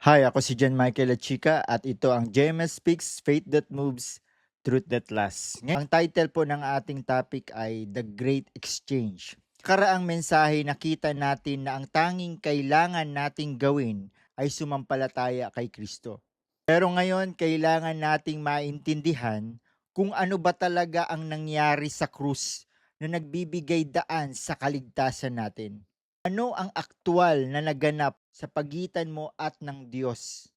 Hi, ako si John Michael Achica at ito ang JMS Speaks, Faith That Moves, Truth That Lasts. Ang title po ng ating topic ay The Great Exchange. Karaang mensahe nakita natin na ang tanging kailangan nating gawin ay sumampalataya kay Kristo. Pero ngayon, kailangan nating maintindihan kung ano ba talaga ang nangyari sa krus na nagbibigay daan sa kaligtasan natin. Ano ang aktwal na naganap sa pagitan mo at ng Diyos?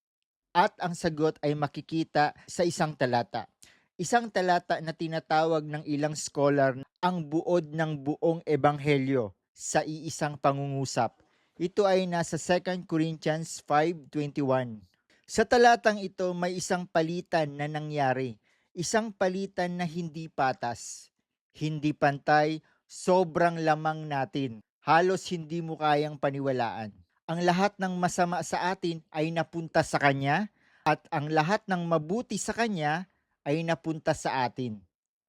At ang sagot ay makikita sa isang talata. Isang talata na tinatawag ng ilang scholar ang buod ng buong ebanghelyo sa iisang pangungusap. Ito ay nasa 2 Corinthians 5:21. Sa talatang ito may isang palitan na nangyari. Isang palitan na hindi patas, hindi pantay, sobrang lamang natin. Halos hindi mo kayang paniwalaan. Ang lahat ng masama sa atin ay napunta sa Kanya at ang lahat ng mabuti sa Kanya ay napunta sa atin.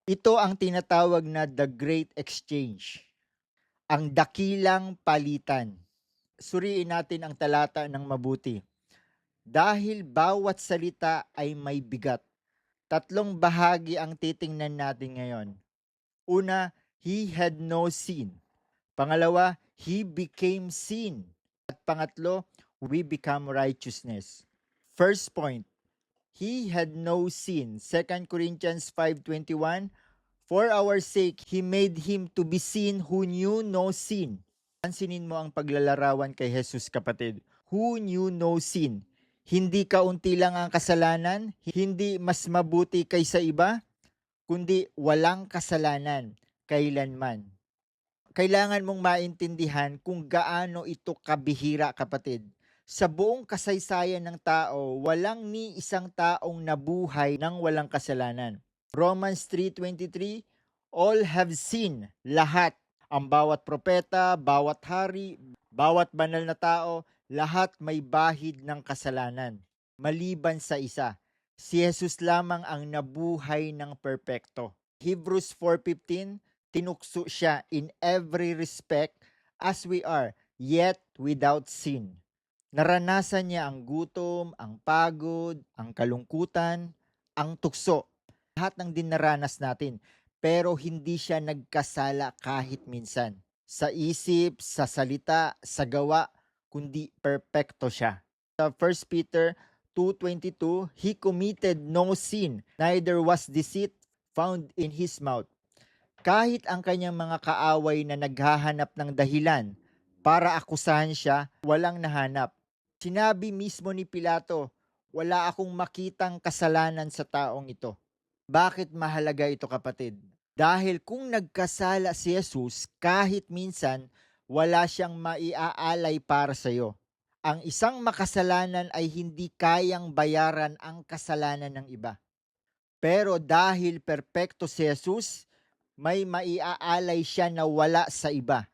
Ito ang tinatawag na The Great Exchange, ang dakilang palitan. Suriin natin ang talata ng mabuti. Dahil bawat salita ay may bigat. Tatlong bahagi ang titingnan natin ngayon. Una, He had no sin. Pangalawa, He became sin. At pangatlo, we become righteousness. First point, He had no sin. 2 Corinthians 5:21, for our sake, He made Him to be sin who knew no sin. Pansinin mo ang paglalarawan kay Jesus, kapatid. Who knew no sin. Hindi kaunti lang ang kasalanan, hindi mas mabuti kaysa iba, kundi walang kasalanan kailanman. Kailangan mong maintindihan kung gaano ito kabihira, kapatid. Sa buong kasaysayan ng tao, walang ni isang taong nabuhay nang walang kasalanan. Romans 3:23, all have sinned, lahat. Ang bawat propeta, bawat hari, bawat banal na tao, lahat may bahid ng kasalanan. Maliban sa isa, si Jesus lamang ang nabuhay ng perpekto. Hebrews 4:15, tinukso siya in every respect as we are, yet without sin. Naranasan niya ang gutom, ang pagod, ang kalungkutan, ang tukso. Lahat ng dinaranas natin. Pero hindi siya nagkasala kahit minsan. Sa isip, sa salita, sa gawa, kundi perpekto siya. Sa 1 Peter 2:22, He committed no sin, neither was deceit found in His mouth. Kahit ang kanyang mga kaaway na naghahanap ng dahilan para akusahan siya, walang nahanap. Sinabi mismo ni Pilato, wala akong makitang kasalanan sa taong ito. Bakit mahalaga ito, kapatid? Dahil kung nagkasala si Jesus, kahit minsan, wala siyang maiaalay para sa iyo. Ang isang makasalanan ay hindi kayang bayaran ang kasalanan ng iba. Pero dahil perpekto si Jesus, may maiaalay siya na wala sa iba.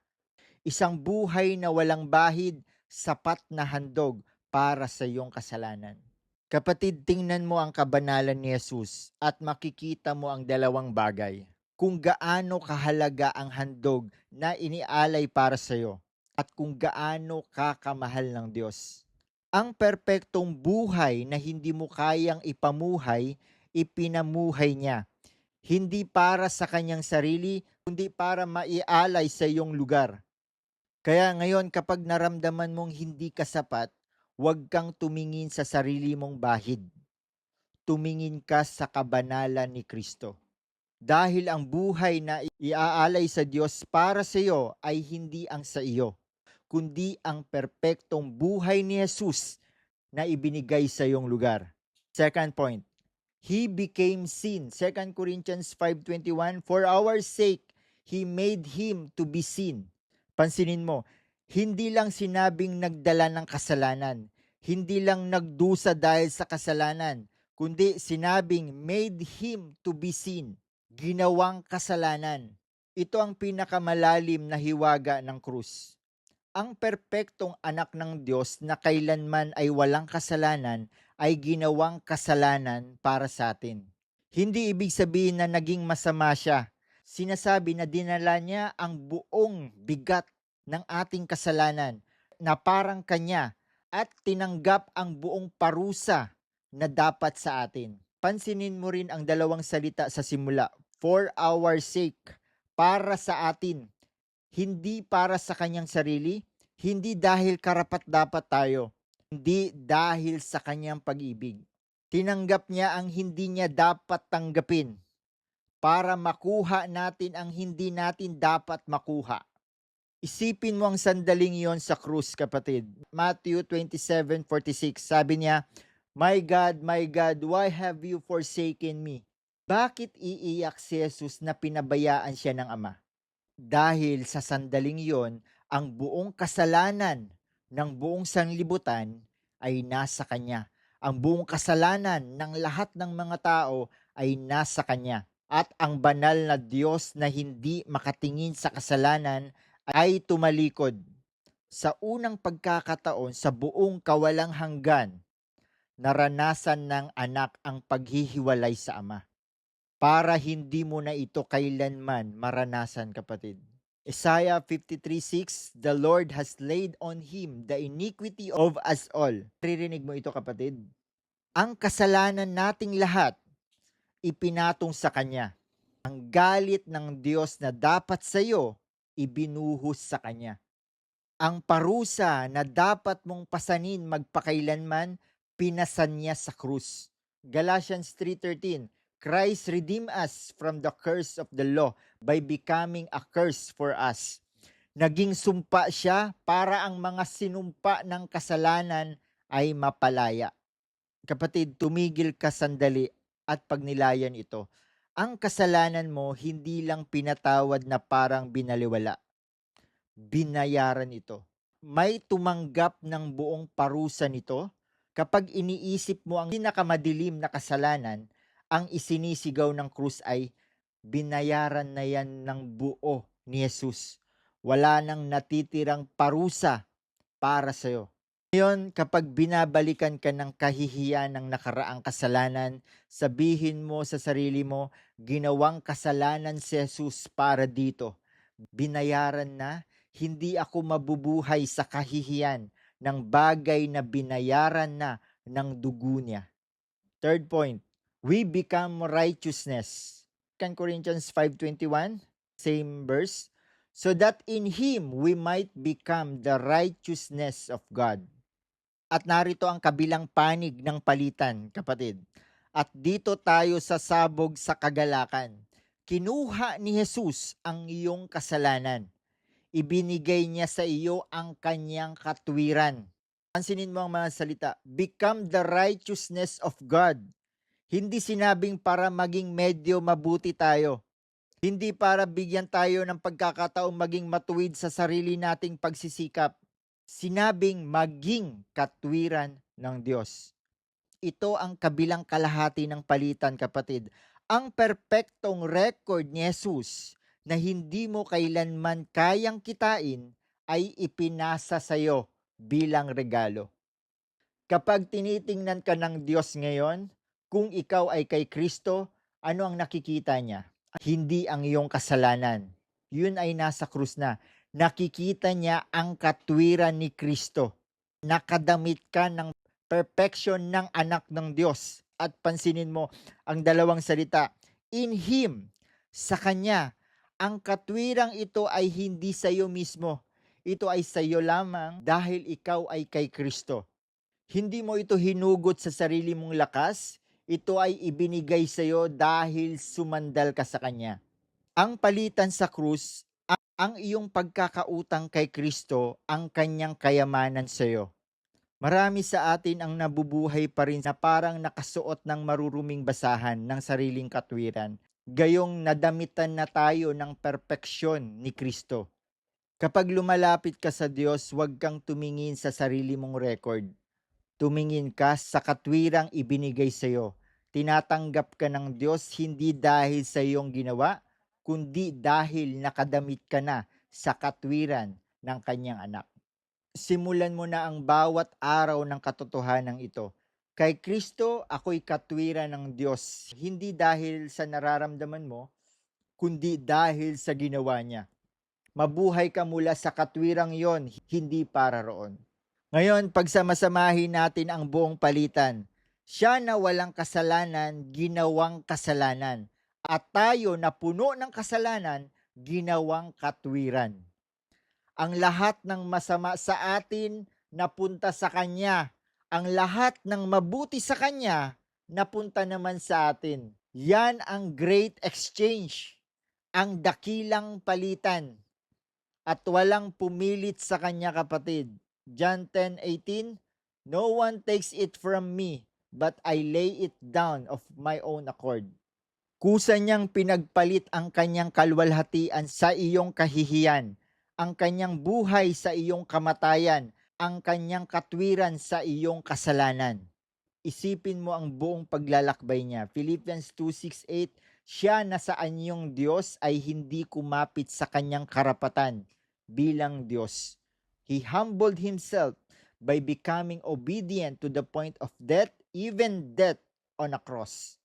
Isang buhay na walang bahid, sapat na handog para sa iyong kasalanan. Kapatid, tingnan mo ang kabanalan ni Jesus at makikita mo ang dalawang bagay. Kung gaano kahalaga ang handog na inialay para sa iyo at kung gaano kakamahal ng Diyos. Ang perpektong buhay na hindi mo kayang ipamuhay, ipinamuhay niya. Hindi para sa kanyang sarili, kundi para maialay sa iyong lugar. Kaya ngayon, kapag naramdaman mong hindi ka sapat, huwag kang tumingin sa sarili mong bahid. Tumingin ka sa kabanalan ni Kristo. Dahil ang buhay na iaalay sa Diyos para sa iyo ay hindi ang sa iyo, kundi ang perpektong buhay ni Jesus na ibinigay sa iyong lugar. Second point, He became sin. 2 Corinthians 5:21, for our sake, He made Him to be sin. Pansinin mo, hindi lang sinabing nagdala ng kasalanan, hindi lang nagdusa dahil sa kasalanan, kundi sinabing made Him to be sin, ginawang kasalanan. Ito ang pinakamalalim na hiwaga ng krus. Ang perpektong anak ng Diyos na kailanman ay walang kasalanan ay ginawang kasalanan para sa atin. Hindi ibig sabihin na naging masama siya. Sinasabi na dinala niya ang buong bigat ng ating kasalanan na parang kanya at tinanggap ang buong parusa na dapat sa atin. Pansinin mo rin ang dalawang salita sa simula, for our sake, para sa atin, hindi para sa kanyang sarili, hindi dahil karapat-dapat tayo, hindi dahil sa kanyang pag-ibig. Tinanggap niya ang hindi niya dapat tanggapin para makuha natin ang hindi natin dapat makuha. Isipin mo ang sandaling yon sa krus, kapatid. Matthew 27:46, sabi niya, my God, why have you forsaken me?" Bakit iiyak si Jesus na pinabayaan siya ng Ama? Dahil sa sandaling yon, ang buong kasalanan ng buong sanlibutan ay nasa Kanya. Ang buong kasalanan ng lahat ng mga tao ay nasa Kanya. At ang banal na Diyos na hindi makatingin sa kasalanan ay tumalikod. Sa unang pagkakataon sa buong kawalang hanggan, naranasan ng anak ang paghihiwalay sa Ama. Para hindi mo na ito kailanman maranasan, kapatid. Isaiah 53:6, the Lord has laid on him the iniquity of us all. Ririnig mo ito, kapatid. Ang kasalanan nating lahat ipinatong sa Kanya. Ang galit ng Diyos na dapat sa iyo, ibinuhos sa Kanya. Ang parusa na dapat mong pasanin magpakailanman, pinasan niya sa krus. Galatians 3:13, Christ redeemed us from the curse of the law by becoming a curse for us. Naging sumpa siya para ang mga sinumpa ng kasalanan ay mapalaya. Kapatid, tumigil ka sandali at pagnilayan ito. Ang kasalanan mo hindi lang pinatawad na parang binaliwala. Binayaran ito. May tumanggap ng buong parusa nito. Kapag iniisip mo ang pinakamadilim na kasalanan, ang isinisigaw ng krus ay binayaran na yan ng buo ni Jesus. Wala nang natitirang parusa para sa'yo. Ngayon, kapag binabalikan ka ng kahihiyan ng nakaraang kasalanan, sabihin mo sa sarili mo, ginawang kasalanan si Jesus para dito. Binayaran na, hindi ako mabubuhay sa kahihiyan ng bagay na binayaran na ng dugo niya. Third point, we become righteousness. 2 Corinthians 5:21, same verse. So that in Him we might become the righteousness of God. At narito ang kabilang panig ng palitan, kapatid. At dito tayo sasabog sa kagalakan. Kinuha ni Jesus ang iyong kasalanan. Ibinigay niya sa iyo ang kanyang katwiran. Pansinin mo ang mga salita, become the righteousness of God. Hindi sinabing para maging medyo mabuti tayo. Hindi para bigyan tayo ng pagkakataong maging matuwid sa sarili nating pagsisikap. Sinabing maging katwiran ng Diyos. Ito ang kabilang kalahati ng palitan, kapatid. Ang perpektong record ni Jesus na hindi mo kailanman kayang kitain ay ipinasa sa iyo bilang regalo. Kapag tinitingnan ka ng Diyos ngayon, kung ikaw ay kay Kristo, ano ang nakikita niya? Hindi ang iyong kasalanan. Yun ay nasa krus na. Nakikita niya ang katwiran ni Kristo. Nakadamit ka ng perfection ng anak ng Diyos. At pansinin mo ang dalawang salita, in Him, sa Kanya, ang katwirang ito ay hindi sa iyo mismo. Ito ay sa iyo lamang dahil ikaw ay kay Kristo. Hindi mo ito hinugot sa sarili mong lakas, ito ay ibinigay sa iyo dahil sumandal ka sa Kanya. Ang palitan sa krus, ang iyong pagkakautang kay Kristo, ang Kanyang kayamanan sa iyo. Marami sa atin ang nabubuhay pa rin na parang nakasuot ng maruruming basahan ng sariling katwiran. Gayong nadamitan na tayo ng perpeksyon ni Kristo. Kapag lumalapit ka sa Diyos, huwag kang tumingin sa sarili mong record. Tumingin ka sa katwirang ibinigay sa iyo. Tinatanggap ka ng Diyos hindi dahil sa iyong ginawa, kundi dahil nakadamit ka na sa katwiran ng kanyang anak. Simulan mo na ang bawat araw ng katotohanan ito. Kay Kristo, ako'y katwiran ng Diyos, hindi dahil sa nararamdaman mo, kundi dahil sa ginawa niya. Mabuhay ka mula sa katwirang yon, hindi para roon. Ngayon, pagsamasamahin natin ang buong palitan. Siya na walang kasalanan, ginawang kasalanan. At tayo na puno ng kasalanan, ginawang katwiran. Ang lahat ng masama sa atin napunta sa Kanya. Ang lahat ng mabuti sa Kanya napunta naman sa atin. Yan ang great exchange, ang dakilang palitan. At walang pumilit sa Kanya, kapatid. John 10:18, "No one takes it from me, but I lay it down of my own accord." Kusa niyang pinagpalit ang kanyang kalwalhatian sa iyong kahihiyan, ang kanyang buhay sa iyong kamatayan, ang kanyang katwiran sa iyong kasalanan. Isipin mo ang buong paglalakbay niya. Philippians 2:6-8, siya na sa anyong Diyos ay hindi kumapit sa kanyang karapatan bilang Diyos. He humbled himself by becoming obedient to the point of death, even death on a cross.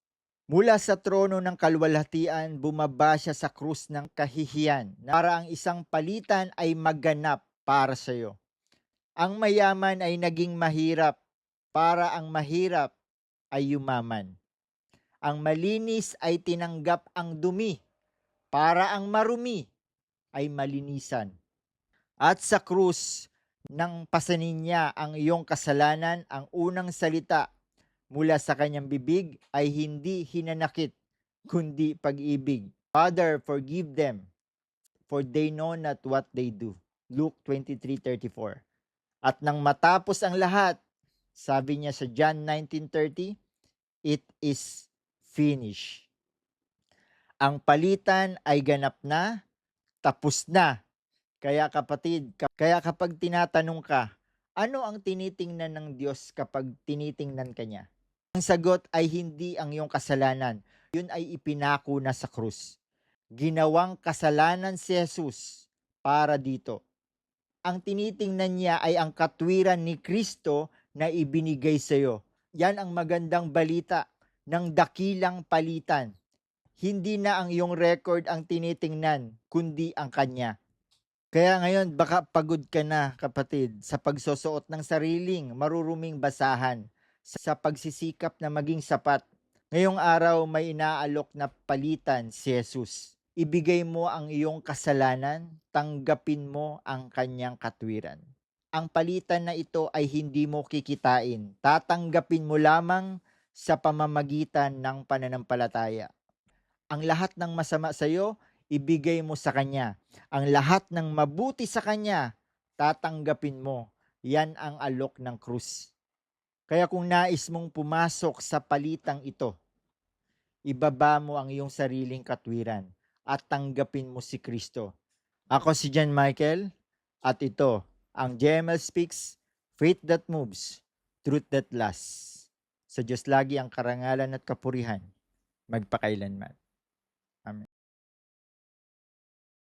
Mula sa trono ng kalwalhatian, bumaba siya sa krus ng kahihiyan para ang isang palitan ay maganap para sa iyo. Ang mayaman ay naging mahirap para ang mahirap ay yumaman. Ang malinis ay tinanggap ang dumi para ang marumi ay malinisan. At sa krus nang pasanin niya ang iyong kasalanan, ang unang salita mula sa kanyang bibig ay hindi hinanakit, kundi pag-ibig. Father, forgive them, for they know not what they do. Luke 23:34. At nang matapos ang lahat, sabi niya sa John 19:30, it is finished. Ang palitan ay ganap na, tapos na. Kaya kapatid, kaya kapag tinatanong ka, ano ang tinitingnan ng Diyos kapag tinitingnan ka niya? Ang sagot ay hindi ang iyong kasalanan. Yun ay ipinako na sa krus. Ginawang kasalanan si Jesus para dito. Ang tinitingnan niya ay ang katwiran ni Kristo na ibinigay sa iyo. Yan ang magandang balita ng dakilang palitan. Hindi na ang iyong record ang tinitingnan, kundi ang Kanya. Kaya ngayon, baka pagod ka na, kapatid, sa pagsusuot ng sariling maruruming basahan, sa pagsisikap na maging sapat. Ngayong araw, may inaalok na palitan si Jesus. Ibigay mo ang iyong kasalanan, tanggapin mo ang kanyang katwiran. Ang palitan na ito ay hindi mo kikitain. Tatanggapin mo lamang sa pamamagitan ng pananampalataya. Ang lahat ng masama sa iyo, ibigay mo sa Kanya. Ang lahat ng mabuti sa Kanya, tatanggapin mo. Yan ang alok ng krus. Kaya kung nais mong pumasok sa palitang ito, ibaba mo ang iyong sariling katwiran at tanggapin mo si Kristo. Ako si John Michael at ito ang JML Speaks, Faith That Moves, Truth That Lasts. Sa Diyos lagi ang karangalan at kapurihan, magpakailanman.